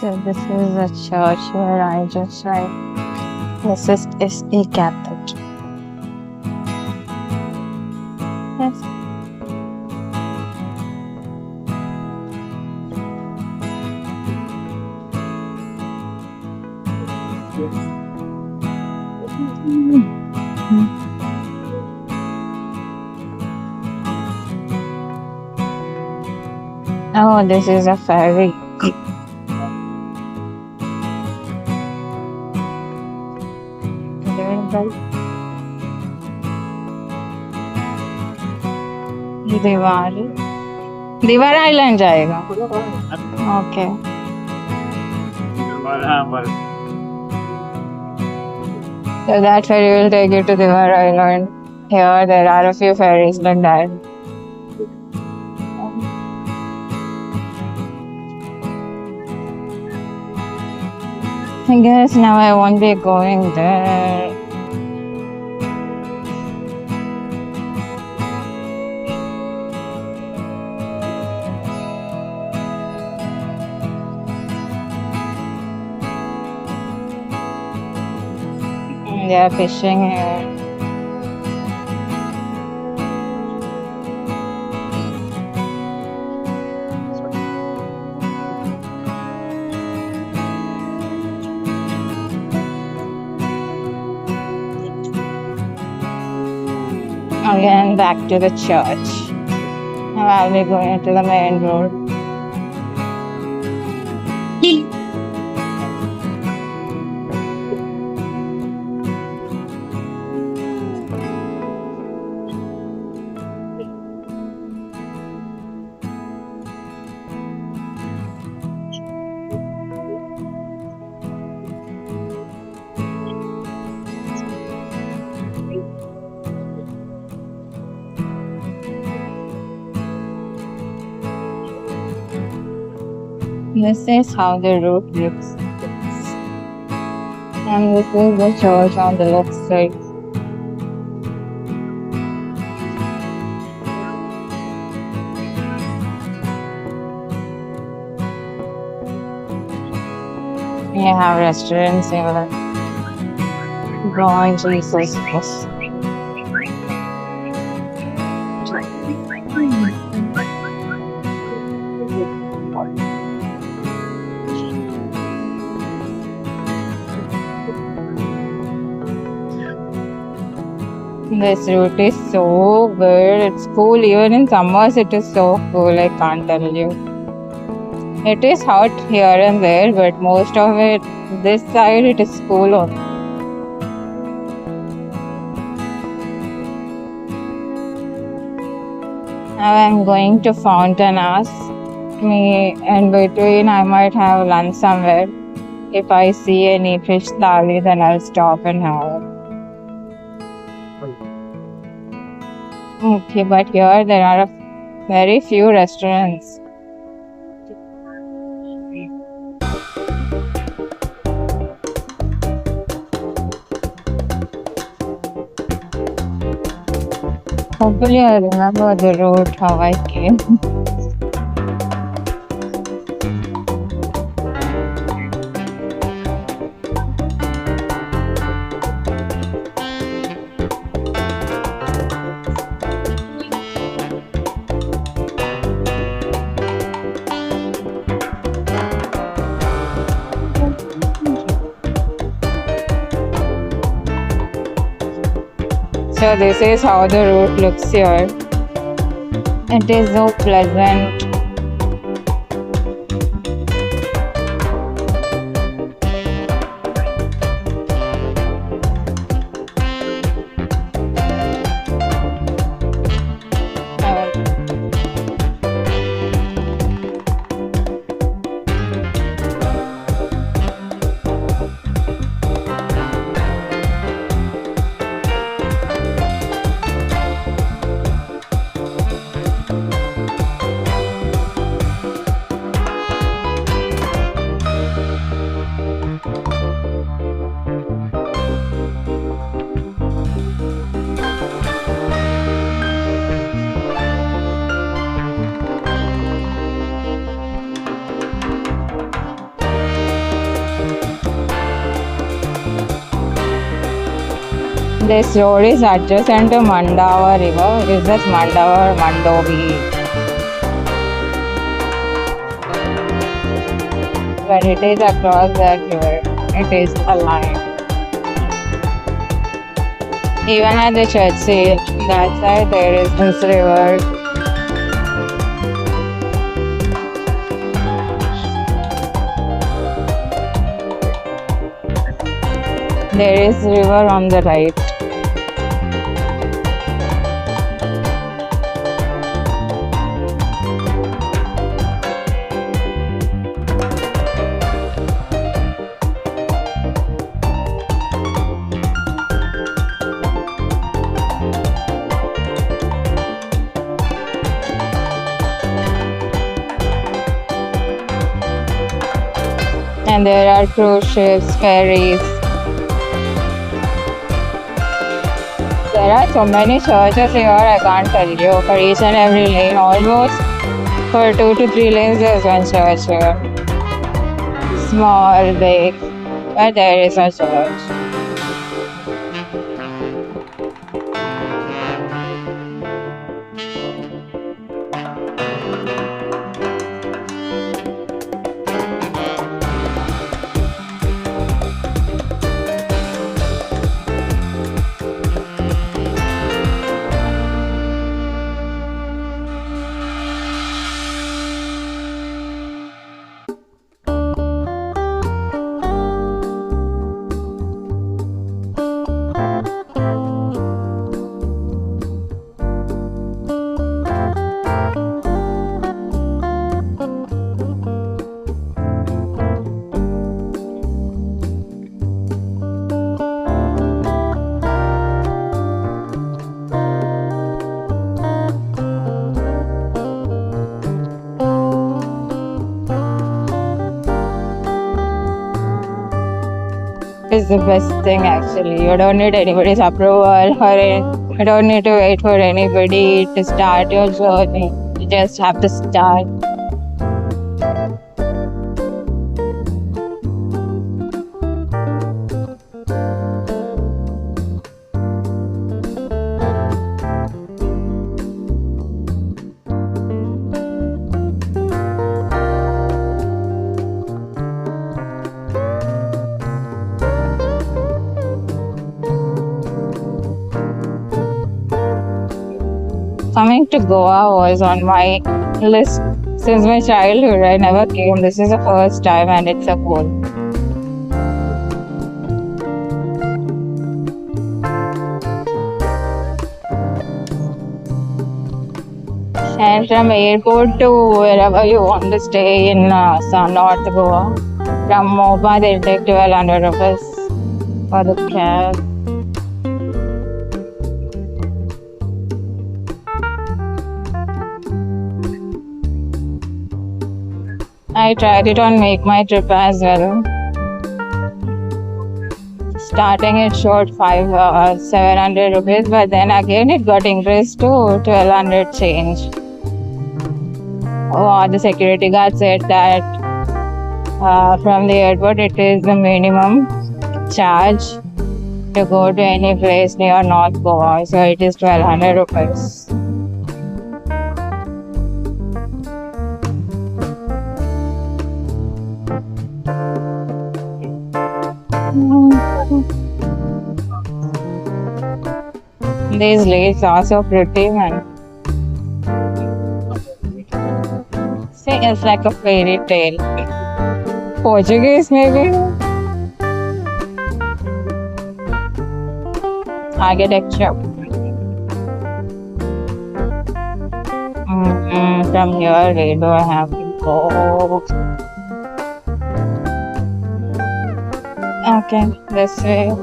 So this is a church where I just like. This is a cathedral. Yes. Oh, this is a ferry. दीवार दीवार island जाएगा okay So that ferry will take you to Divar Island. Here there are a few ferries like that. I guess now I won't be going there. They are fishing here. Again, back to the church. Now I'll be going to the main road. This is how the road looks. And this is the church on the left side. We have restaurants here. Bom Jesus Basilica. This route is so good. It's cool. Even in summers, it is so cool. I can't tell you. It is hot here and there, but most of it, this side, it is cool only. Now I'm going to Fountain. Me in between, I might have lunch somewhere. If I see any fish thali, then I'll stop and have it. Okay, but here there are very few restaurants. Hopefully I remember the road how I came. So this is how the road looks here. It is so pleasant. This road is adjacent to Mandava River. Is this Mandava or Mandovi? But it is across that river. It is aligned. Even at the church, see, that side there is this river. There is river on the right. And there are cruise ships, ferries. There are so many churches here, I can't tell you. For each and every lane, almost for 2 to 3 lanes, there's one church here. Small, big, but there is a church. Is the best thing actually. You don't need anybody's approval you don't need to wait for anybody to start your journey. You just have to start. Coming to Goa was on my list since my childhood. I never came. This is the first time and it's a cool. And from airport to wherever you want to stay in North Goa, from Moba they'll take 1200 rupees for the cab. I tried it on Make My Trip as well. Starting it showed 700 rupees, but then again it got increased to 1200 change. Oh, the security guard said that from the airport it is the minimum charge to go to any place near North Goa, so it is 1200 rupees. These lakes are so pretty, man. See, it's like a fairy tale. Portuguese, maybe? Architecture. From here, where do I have to go? Okay, this way.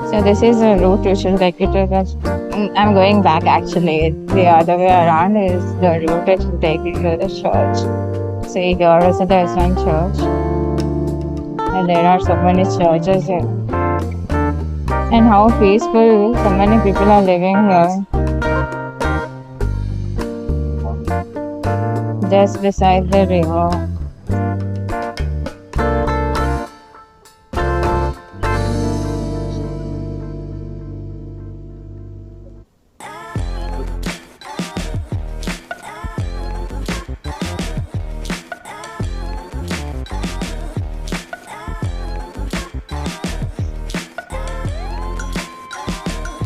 So this is a route we should take it to the... I'm going back actually. The other way around is the route it should take you to the church. See, here also there is one church. And there are so many churches here. And how peaceful, so many people are living here. just beside the river.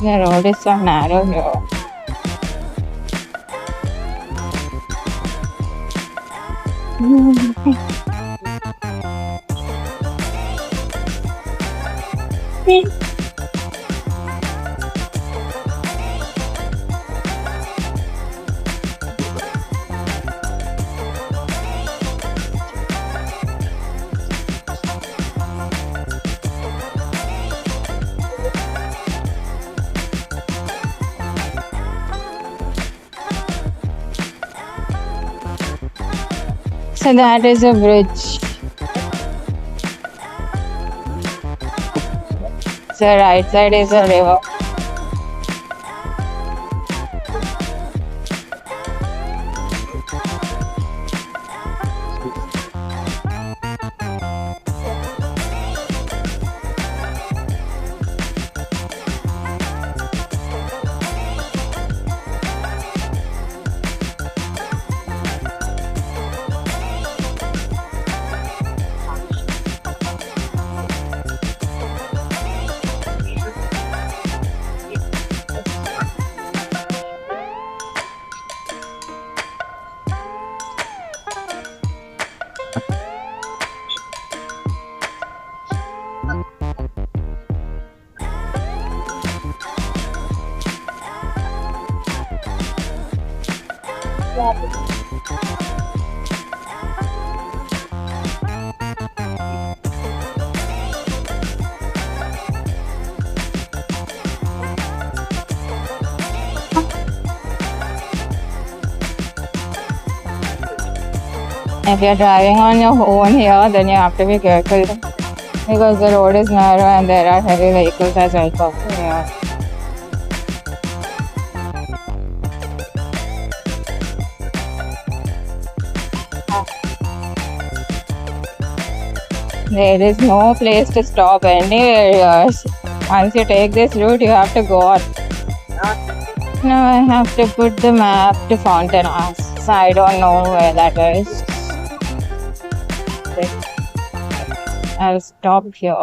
The road is so narrow here. So that is a bridge. So right side is a river. If you're driving on your own here, then you have to be careful because the road is narrow and there are heavy vehicles as well passing here. There is no place to stop anywhere here. Once you take this route, you have to go on. Now I have to put the map to Fountain so I don't know where that is. I'll stop here.